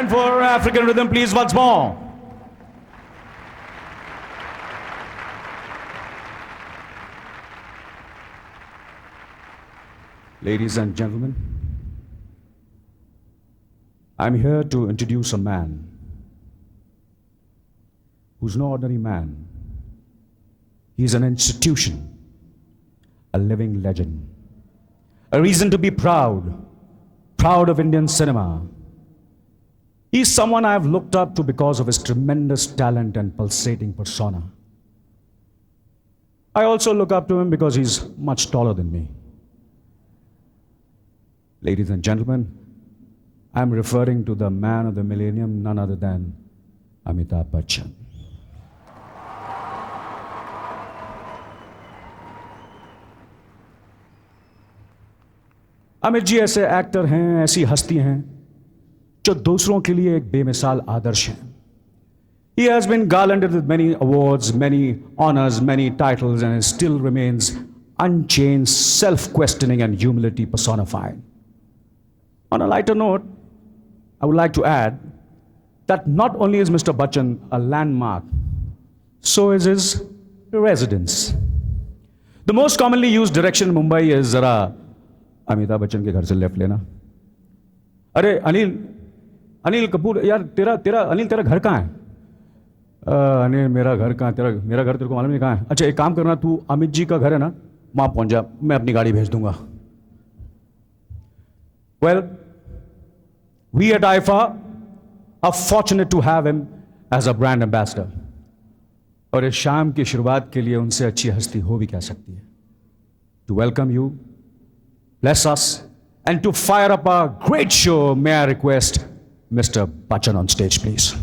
And for African rhythm, please, once more. Ladies and gentlemen, I'm here to introduce a man who's no ordinary man. He's an institution, a living legend, a reason to be proud of Indian cinema. He's someone I've looked up to because of his tremendous talent and pulsating persona. I also look up to him because he's much taller than me. Ladies and gentlemen, I'm referring to the man of the millennium, none other than Amitabh Bachchan. Amit ji ऐसे actor हैं, ऐसी हस्ती हैं जो दूसरों के लिए एक बेमिसाल आदर्श हैं. He has been garlanded with many awards, many honors, many titles, and still remains unchanged, self-questioning and humility personified. On a lighter note, I would like to add that not only is Mr. Bachchan a landmark, so is his residence. The most commonly used direction in Mumbai is जरा अमिताभ बच्चन के घर से left लेना. अरे अनिल कपूर यार तेरा घर कहाँ है? अनिल मेरा घर कहाँ? मेरा घर तेरे को मालूम नहीं कहाँ है? अच्छा एक काम करना, तू अमित जी का घर है ना, वहाँ पहुँच जा, मैं अपनी गाड़ी भेज दूंगा. Well, we at Iifa are fortunate to have him as a brand ambassador. और इस शाम की शुरुआत के लिए उनसे अच्छी हस्ती हो भी क्या सकती है. To welcome you, bless us, and to fire up our great show, may I request Mr. Bachchan on stage, please.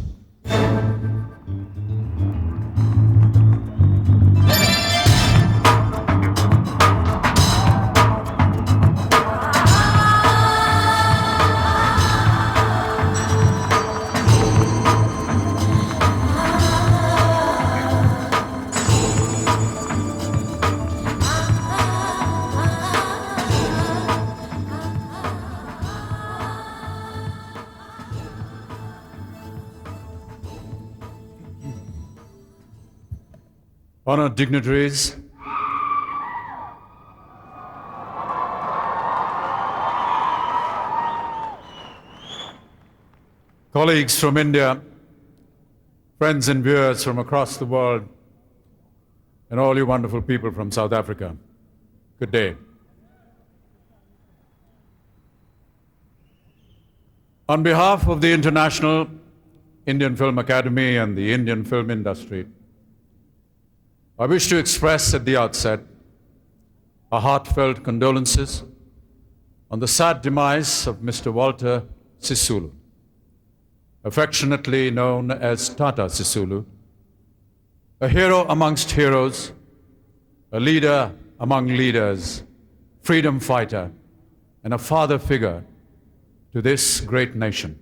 Honored dignitaries, colleagues from India, friends and viewers from across the world, and all you wonderful people from South Africa, good day. On behalf of the International Indian Film Academy and the Indian film industry, I wish to express at the outset our heartfelt condolences on the sad demise of Mr. Walter Sisulu, affectionately known as Tata Sisulu, a hero amongst heroes, a leader among leaders, freedom fighter, and a father figure to this great nation.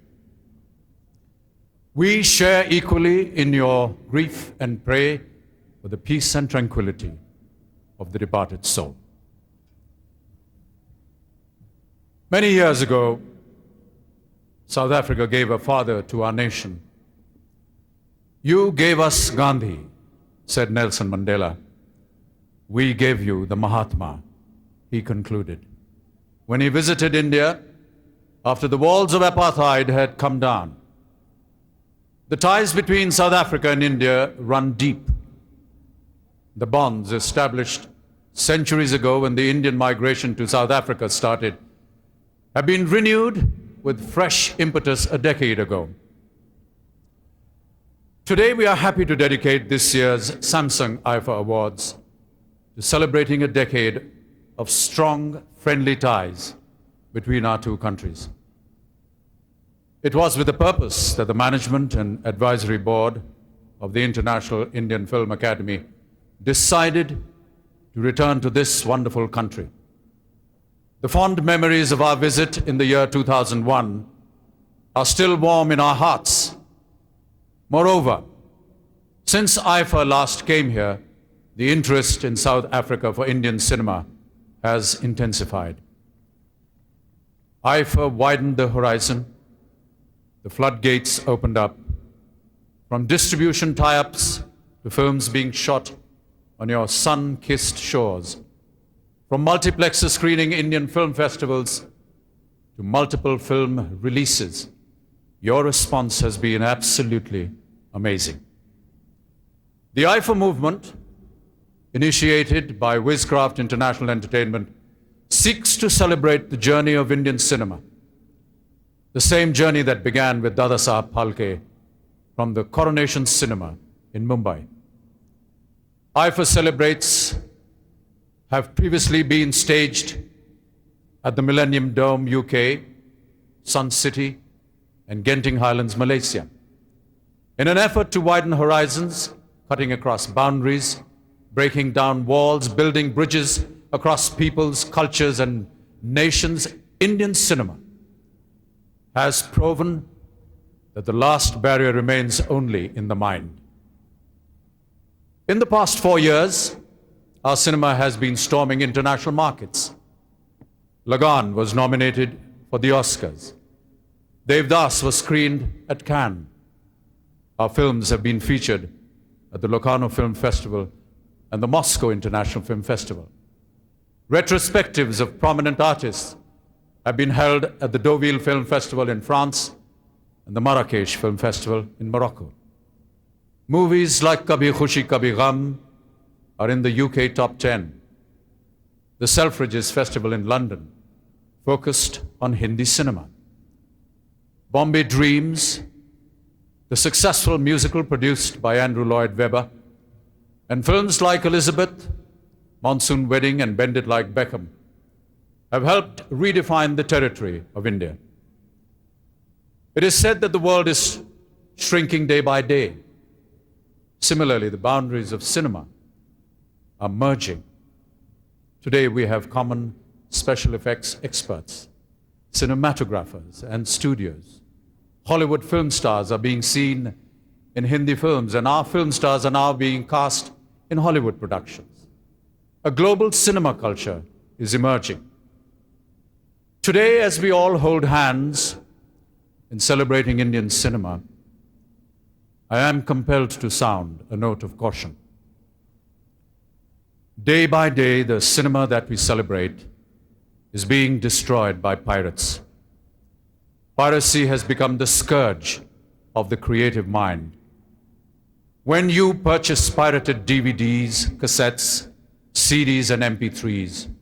We share equally in your grief and pray for the peace and tranquility of the departed soul. Many years ago, South Africa gave a father to our nation. You gave us Gandhi, said Nelson Mandela. We gave you the Mahatma, he concluded, when he visited India after the walls of apartheid had come down. The ties between South Africa and India run deep. The bonds established centuries ago when the Indian migration to South Africa started have been renewed with fresh impetus a decade ago. Today we are happy to dedicate this year's Samsung Iifa Awards to celebrating a decade of strong, friendly ties between our two countries. It was with a purpose that the management and advisory board of the International Indian Film Academy decided to return to this wonderful country. The fond memories of our visit in the year 2001 are still warm in our hearts. Moreover, since Iifa last came here, the interest in South Africa for Indian cinema has intensified. Iifa widened the horizon. the floodgates opened up. From distribution tie-ups to films being shot on your sun-kissed shores, from multiplexes screening Indian film festivals to multiple film releases, your response has been absolutely amazing. The Iifa movement, initiated by Wizcraft International Entertainment, seeks to celebrate the journey of Indian cinema, the same journey that began with Dada Saheb Phalke from the Coronation Cinema in Mumbai. Iifa celebrates have previously been staged at the Millennium Dome, UK, Sun City, and Genting Highlands, Malaysia. In an effort to widen horizons, cutting across boundaries, breaking down walls, building bridges across peoples, cultures, and nations, Indian cinema has proven that the last barrier remains only in the mind. In the past 4 years, our cinema has been storming international markets. Lagan was nominated for the Oscars. Devdas was screened at Cannes. Our films have been featured at the Locarno Film Festival and the Moscow International Film Festival. Retrospectives of prominent artists have been held at the Deauville Film Festival in France and the Marrakesh Film Festival in Morocco. Movies like Kabhi Khushi Kabhi Gham are in the UK top 10. The Selfridges Festival in London focused on Hindi cinema. Bombay Dreams, the successful musical produced by Andrew Lloyd Webber, and films like Elizabeth, Monsoon Wedding, and Bend It Like Beckham have helped redefine the territory of India. It is said that the world is shrinking day by day. Similarly, the boundaries of cinema are merging. Today we have common special effects experts, cinematographers, and studios. Hollywood film stars are being seen in Hindi films, and our film stars are now being cast in Hollywood productions. A global cinema culture is emerging. Today, as we all hold hands in celebrating Indian cinema, I am compelled to sound a note of caution. Day by day, the cinema that we celebrate is being destroyed by pirates. Piracy has become the scourge of the creative mind. When you purchase pirated DVDs, cassettes, CDs, and MP3s,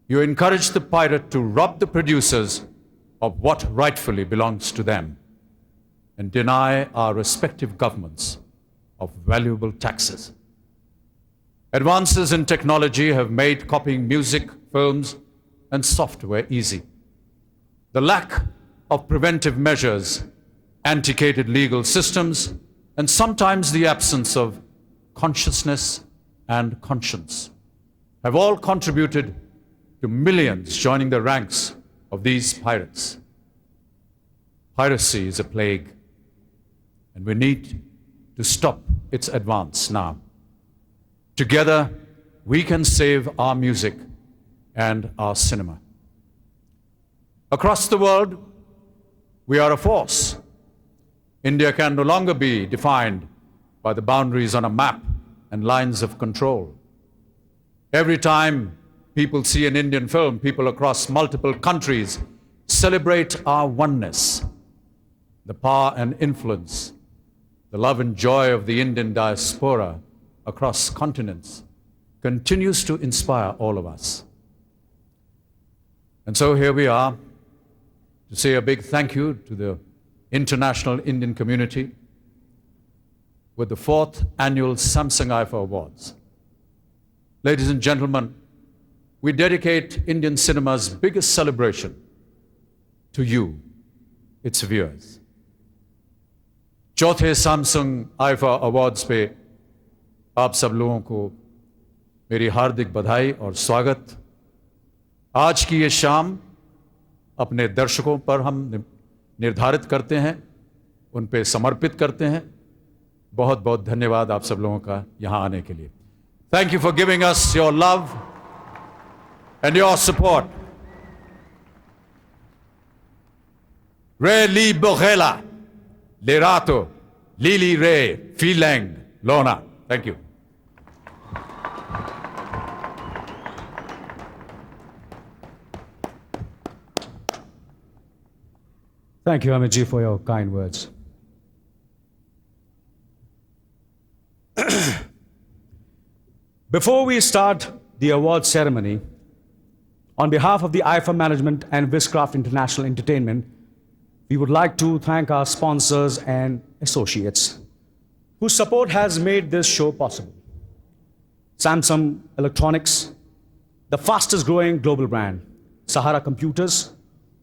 you encourage the pirate to rob the producers of what rightfully belongs to them and deny our respective governments of valuable taxes. Advances in technology have made copying music, films, and software easy. The lack of preventive measures, antiquated legal systems, and sometimes the absence of consciousness and conscience have all contributed to millions joining the ranks of these pirates. Piracy is a plague, and we need to stop its advance now. Together, we can save our music and our cinema. Across the world, we are a force. India can no longer be defined by the boundaries on a map and lines of control. Every time people see an Indian film, people across multiple countries celebrate our oneness, the power and influence, the love and joy of the Indian diaspora across continents continues to inspire all of us. And so here we are to say a big thank you to the international Indian community with the 4th annual Samsung Iifa Awards. Ladies and gentlemen, we dedicate Indian cinema's biggest celebration to you, its viewers. चौथे Samsung IIFA awards पे आप सब लोगों को मेरी हार्दिक बधाई और स्वागत। आज की ये शाम अपने दर्शकों पर हम निर्धारित करते हैं, उन पे समर्पित करते हैं। बहुत बहुत धन्यवाद आप सब लोगों का यहाँ आने के लिए। Thank you for giving us your love and your support. Re li Boghela. Lerato, Lili Ray, Philang, Lorna. Thank you. Thank you, Amitji, for your kind words. Before we start the award ceremony, on behalf of the Iifa Management and Wishcraft International Entertainment, we would like to thank our sponsors and associates whose support has made this show possible. Samsung Electronics, the fastest growing global brand, Sahara Computers,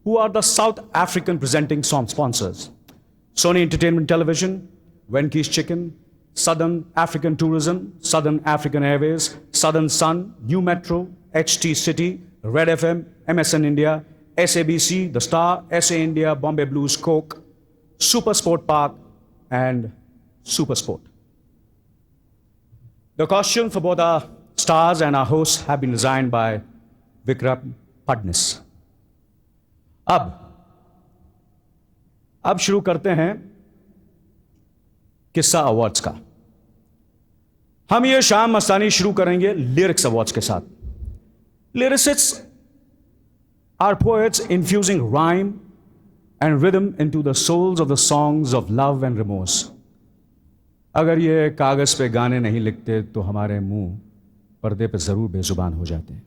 who are the South African presenting song sponsors, Sony Entertainment Television, Wenky's Chicken, Southern African Tourism, Southern African Airways, Southern Sun, New Metro, HT City, Red FM, MSN India, SABC, The Star, SA India, Bombay Blues, Coke, Super Sport Park, and Super Sport. The costume for both our stars and our hosts have been designed by Vikram Padnis. अब शुरू करते हैं किस्सा awards का। हम ये शाम मस्तानी शुरू करेंगे लिरिक्स अवार्ड्स के साथ। Lyricists are poets infusing rhyme and rhythm into the souls of the songs of love and remorse. अगर ये कागज पे गाने नहीं लिखते तो हमारे मुंह पर्दे पे जरूर बेजुबान हो जाते हैं।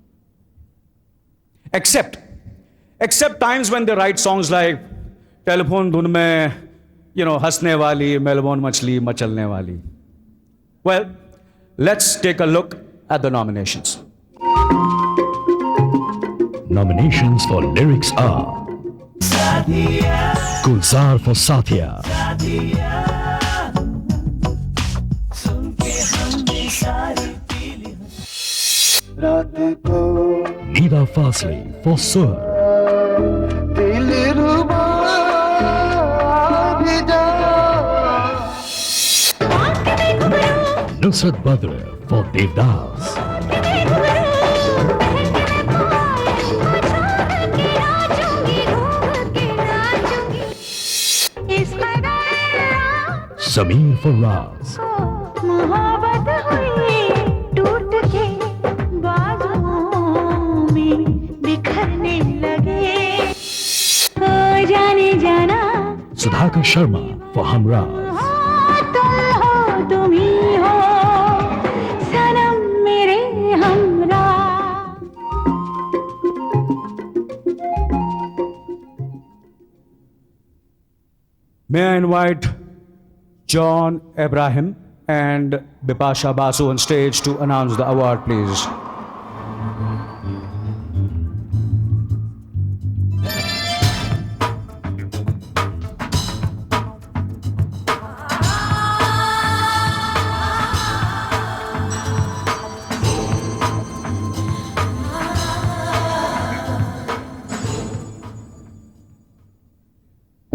Except times when they write songs like telephone धुन में हंसने वाली मेलबोर्न मछली मचलने वाली. Well, let's take a look at the nominations. Nominations for lyrics are Gulzar for Satya, Nida Fasli for Sur, Nusrat Badr for Devdas, Sameer for Raz, Sudhakar Sharma for Hamraz, May I invite John Abraham and Bipasha Basu on stage to announce the award, please.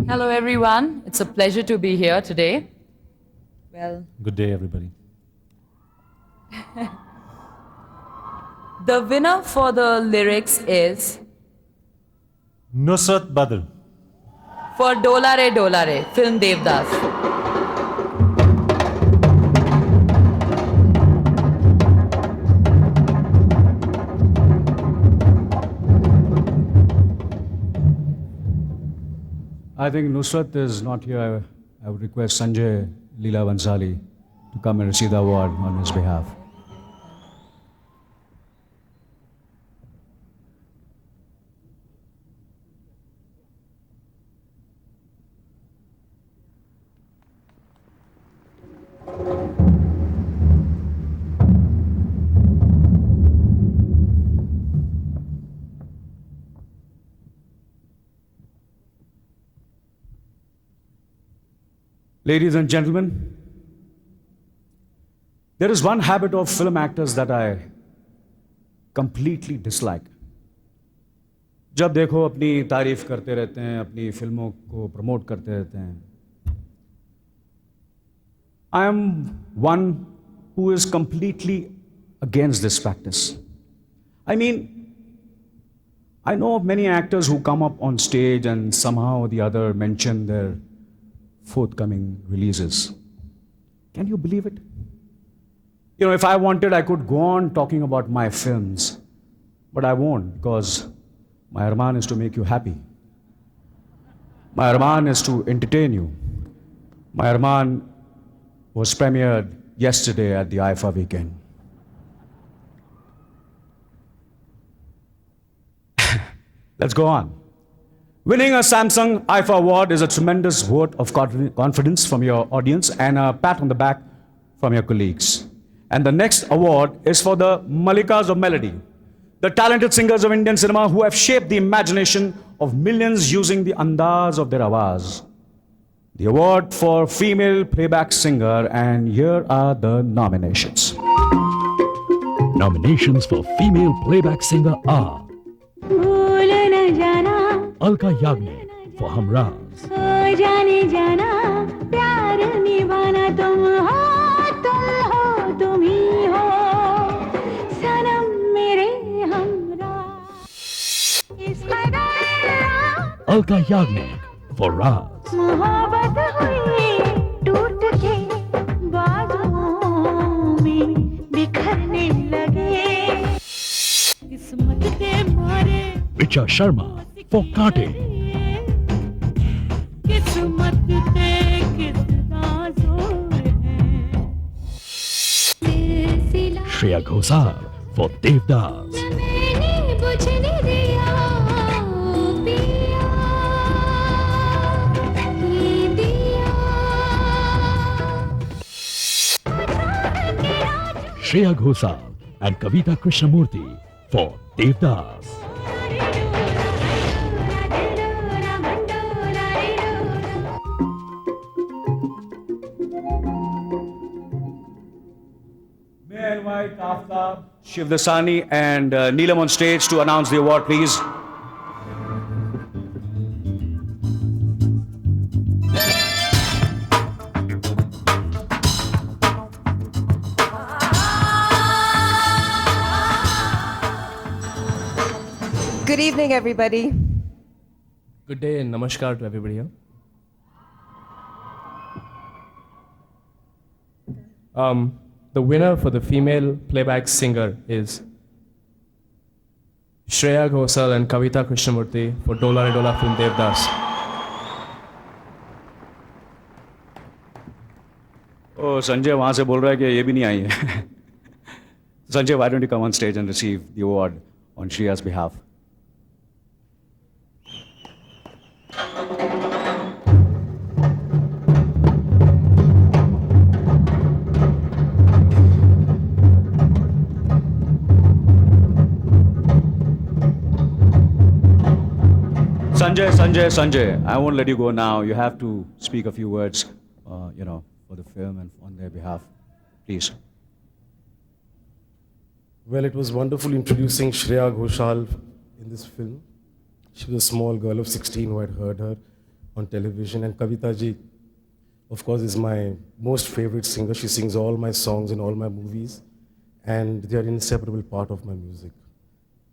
Hello everyone, it's a pleasure to be here today. Well, good day everybody. The winner for the lyrics is Nusrat Badr. for Dolare Dolare, film Devdas. I think Nusrat is not here. I would request Sanjay Leela Bansali to come and receive the award on his behalf. Ladies and gentlemen, there is one habit of film actors that I completely dislike. जब देखो अपनी तारीफ करते रहते हैं, अपनी फिल्मों को प्रमोट करते रहते हैं. I am one who is completely against this practice. I mean, I know of many actors who come up on stage and somehow or the other mention their forthcoming releases. Can you believe it? You know, if I wanted, I could go on talking about my films, but I won't because my Arman is to make you happy. My Arman is to entertain you. My Arman was premiered yesterday at the Iifa weekend. Let's go on. Winning a Samsung Iifa Award is a tremendous vote of confidence from your audience and a pat on the back from your colleagues. And the next award is for the Malikas of Melody, the talented singers of Indian cinema who have shaped the imagination of millions using the andaz of their awaz. The award for female playback singer, and here are the nominations. Nominations for female playback singer are Alka Yagnik for Hamraz, Alka Yagnik for Raz, Richa Sharma for Kaate, Shreya Ghoshal for Devdas, Shreya Ghoshal and Kavita Krishnamurthy for Devdas, May I invite Aftab, Shivdasani and Neelam on stage to announce the award, please. Good evening, everybody. Good day and namaskar to everybody here. The winner for the female playback singer is Shreya Ghoshal and Kavita Krishnamurthy for Dola Re Dola film Devdas. Oh, Sanjay वहाँ से बोल रहा है कि ये भी नहीं आई है. Sanjay, why don't you come on stage and receive the award on Shreya's behalf? Sanjay, I won't let you go now. You have to speak a few words, for the film and on their behalf. Please. Well, it was wonderful introducing Shreya Ghoshal in this film. She was a small girl of 16 who had heard her on television. And Kavita ji, of course, is my most favorite singer. She sings all my songs in all my movies. And they are an inseparable part of my music.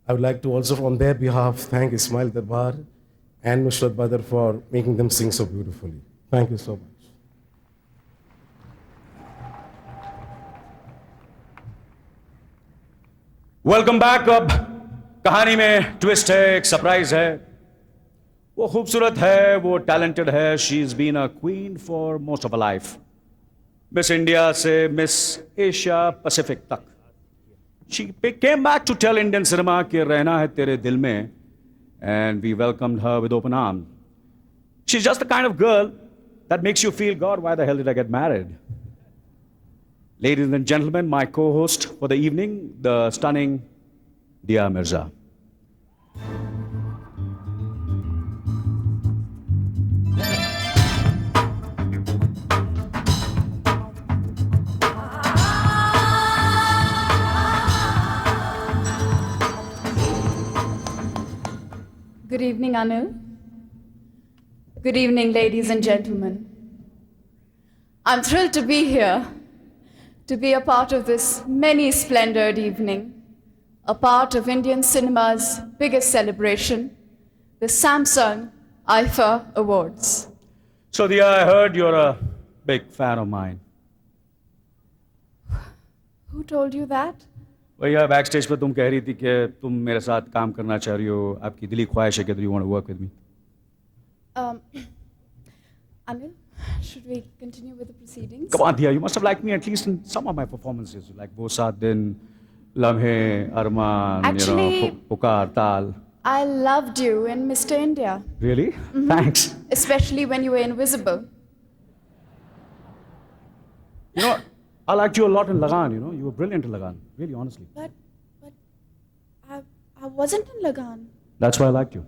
I would like to also, on their behalf, thank Ismail Darbar and Nusrat Badr for making them sing so beautifully. Thank you so much. Welcome back. अब कहानी में twist है, एक surprise है. वो खूबसूरत है, वो टैलेंटेड है. She is been a queen for most of a life. Miss India से मिस एशिया पैसिफिक तक. She came back to tell Indian cinema कि रहना है तेरे दिल में. And we welcomed her with open arms. She's just the kind of girl that makes you feel, God, why the hell did I get married? Ladies and gentlemen, my co-host for the evening, the stunning Dia Mirza. Good evening, Anil. Good evening, ladies and gentlemen. I'm thrilled to be here, to be a part of this many splendored evening, a part of Indian cinema's biggest celebration, the Samsung Iifa Awards. So, Diya, I heard you're a big fan of mine. Who told you that? भैया back stage पे तुम कह रही थी कि तुम मेरे साथ काम करना चाह रही हो, आपकी दिली ख्वाहिश है कि you want to work with me. Anil, should we continue with the proceedings? Come on, Diya, you must have liked me at least in some of my performances, like Wo Saat Din, Lamhe, Arman, Actually- Pukar, Tal. I loved you in Mr. India, Really? Thanks. especially when you were invisible. You know, I liked you a lot in Lagan, you know. You were brilliant in Lagan, really, honestly. But I wasn't in Lagan. That's why I liked you.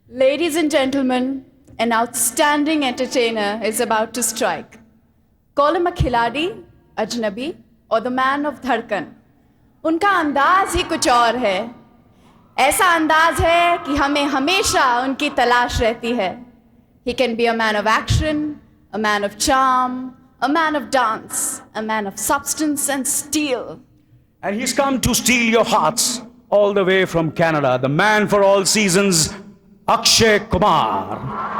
Ladies and gentlemen, an outstanding entertainer is about to strike. Call him a khiladi, ajnabi, or the man of धड़कन. उनका अंदाज ही कुछ और है. ऐसा अंदाज है कि हमें हमेशा उनकी तलाश रहती है. He can be a man of action, a man of charm, a man of dance, a man of substance and steel. And he's come to steal your hearts all the way from Canada, the man for all seasons, Akshay Kumar.